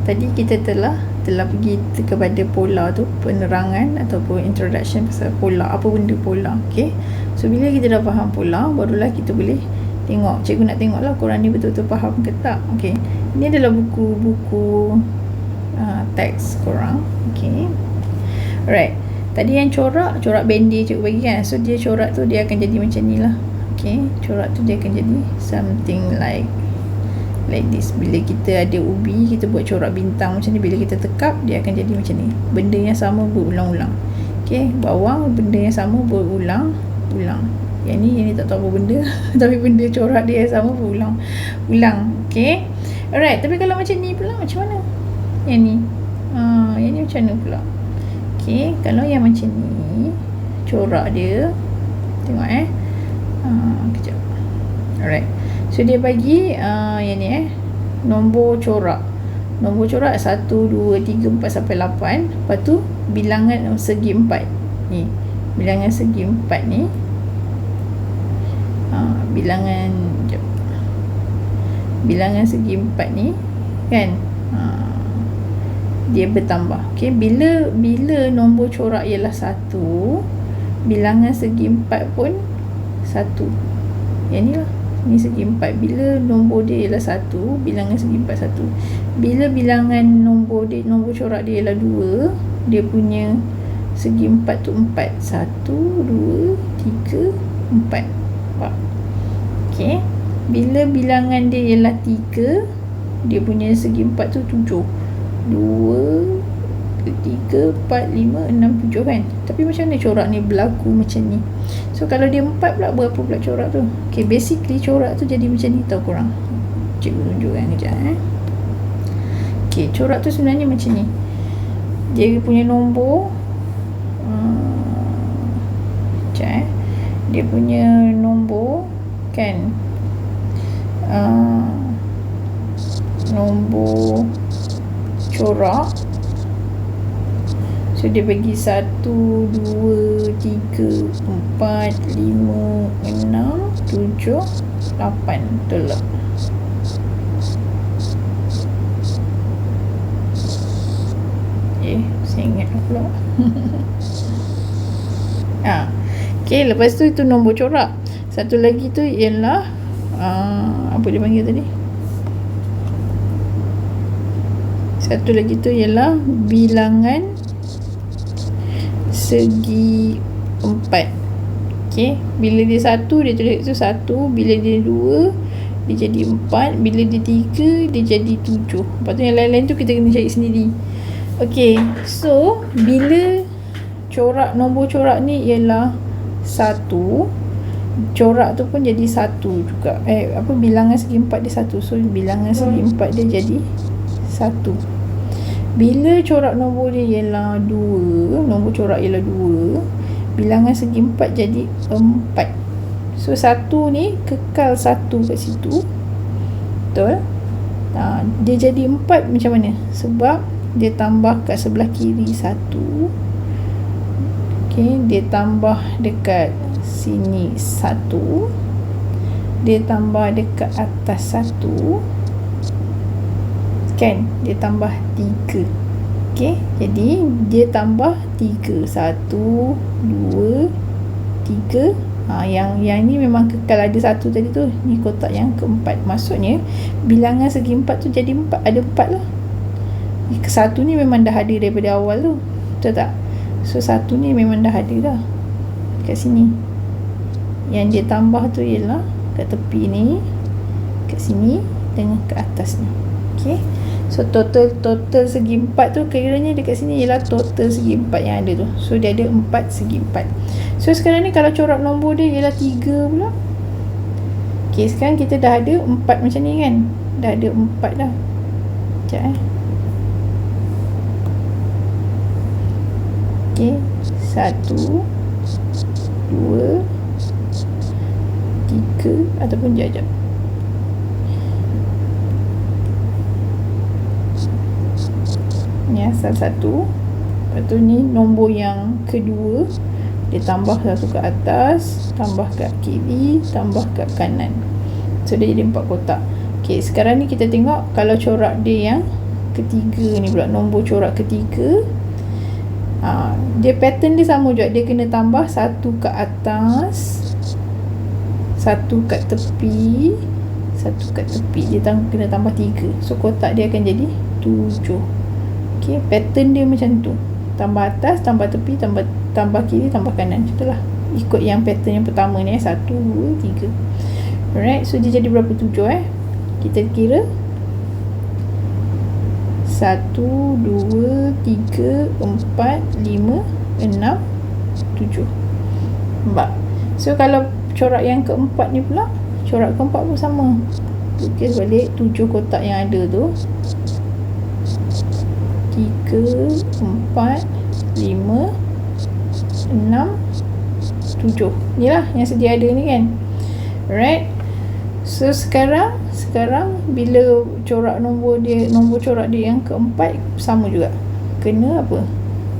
tadi kita telah pergi kepada pola tu, penerangan ataupun introduction pasal pola, apa benda pola. Okay, so bila kita dah faham pola, barulah kita boleh tengok, cikgu nak tengok lah korang ni betul-betul faham ke tak. Okay, ini adalah buku teks korang. Okay, alright, tadi yang corak bendir cikgu bagi kan, so dia corak tu dia akan jadi macam ni lah. Okay, corak tu dia akan jadi something like this. Bila kita ada ubi, kita buat corak bintang macam ni, bila kita tekap dia akan jadi macam ni. Benda yang sama berulang-ulang. Okay, bawang benda yang sama berulang-ulang. Yang ni tak tahu apa benda tapi benda corak dia yang sama berulang-ulang. Okay, alright, tapi kalau macam ni pula macam mana? Yang ni yang ni macam mana pula? Okay, kalau yang macam ni corak dia, tengok kejap. Alright, so dia bagi yang ni nombor corak 1, 2, 3, 4 sampai 8. Lepas tu bilangan segi 4 ni, bilangan segi 4 ni bilangan segi 4 ni kan, dia bertambah. Okay, bila nombor corak ialah 1, bilangan segi 4 pun 1. Yang ni lah, ni segi 4. Bila nombor dia ialah 1, bilangan segi 4 1. Bila bilangan nombor corak dia ialah 2, dia punya segi 4 tu 4. 1, 2, 3, 4. Nampak? Okay, bila bilangan dia ialah 3, dia punya segi 4 tu 7. 2, 3, 4, 5, 6, 7 kan. Tapi macam mana corak ni berlaku macam ni? So kalau dia 4 pula, berapa pula corak tu? Okay, basically corak tu jadi macam ni tau korang. Cikgu tunjukkan kejap Okay, corak tu sebenarnya macam ni. Dia punya nombor kejap dia punya nombor kan, nombor corak. So dia bagi 1, 2, 3, 4, 5, 6, 7, 8. Betul tak? Saya ingat pula. Okay, lepas tu itu nombor corak. Satu lagi tu ialah apa dia panggil tadi? Satu lagi tu ialah bilangan segi 4. Okay, bila dia 1 dia tulis tu 1, bila dia 2 dia jadi 4, bila dia 3 dia jadi 7. Lepas tu yang lain-lain tu kita kena cari sendiri. Okay, so bila nombor corak ni ialah 1, corak tu pun jadi 1 juga. Bilangan segi 4 dia 1. So bilangan segi 4 dia jadi 1. Bila corak nombor dia ialah 2, nombor corak ialah 2, bilangan segi 4 jadi 4. So 1 ni kekal 1 kat situ. Betul? Dia jadi 4 macam mana? Sebab dia tambah kat sebelah kiri 1. Okay, dia tambah dekat sini 1, dia tambah dekat atas 1 kan, dia tambah 3. Okay, jadi dia tambah 3. 1, 2, 3. Yang ni memang kekal ada 1 tadi tu. Ni kotak yang keempat. Maksudnya bilangan segi 4 tu jadi 4. Ada 4 lah. 1 ni memang dah ada daripada awal tu. Betul tak? So 1 ni memang dah ada dah kat sini. Yang dia tambah tu ialah kat tepi ni, kat sini dengan kat atas ni. Okay, so total segi 4 tu kiranya dekat sini ialah total segi 4 yang ada tu. So dia ada 4 segi 4. So sekarang ni kalau corak nombor dia ialah 3 pula. Okay, sekarang kita dah ada 4 macam ni kan. Dah ada 4 dah. Sekejap Okay, 1, 2, 3 ataupun jap. Ni asal 1. Lepas tu ni nombor yang kedua, dia tambah 1 ke atas, tambah kat kiri, tambah kat kanan. So dia jadi 4 kotak. Okay, sekarang ni kita tengok kalau corak dia yang ketiga ni pula, nombor corak ketiga. Dia pattern dia sama juga, dia kena tambah satu kat atas, satu kat tepi, satu kat tepi. Dia kena tambah 3. So kotak dia akan jadi 7. Okay, pattern dia macam tu. Tambah atas, tambah tepi, tambah kiri, tambah kanan. Itulah ikut yang pattern yang pertama ni 1, 2, 3. Alright, so dia jadi berapa 7 Kita kira 1, 2, 3, 4, 5, 6, 7. Nampak? So kalau corak yang keempat ni pula, corak keempat pun sama. Lukis balik 7 kotak yang ada tu. 3, 4, 5, 6, 7. Inilah yang sedia ada ni kan. Alright. So sekarang bila corak nombor corak dia yang keempat sama juga. Kena apa?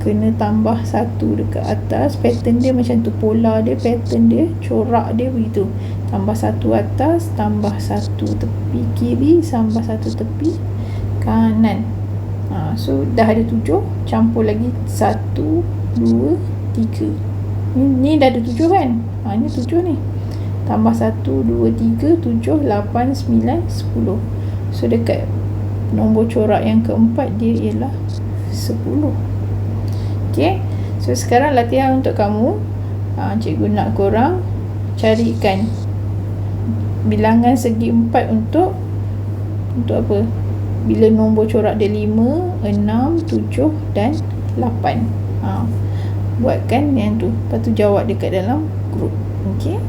Kena tambah 1 dekat atas. Pattern dia macam tu, pola dia, pattern dia, corak dia begitu. Tambah 1 atas, tambah 1 tepi kiri, tambah 1 tepi kanan. So dah ada 7, campur lagi 1, 2, 3. Ni dah ada 7 kan? Ni 7 ni. Tambah 1, 2, 3, 7, 8, 9, 10. So dekat nombor corak yang keempat dia ialah 10. Okay. So sekarang latihan untuk kamu. Cikgu nak korang carikan bilangan segi 4 untuk apa? Bila nombor corak dia 5, 6, 7 dan 8. Buatkan yang tu. Lepas tu jawab dekat dalam grup. Okay.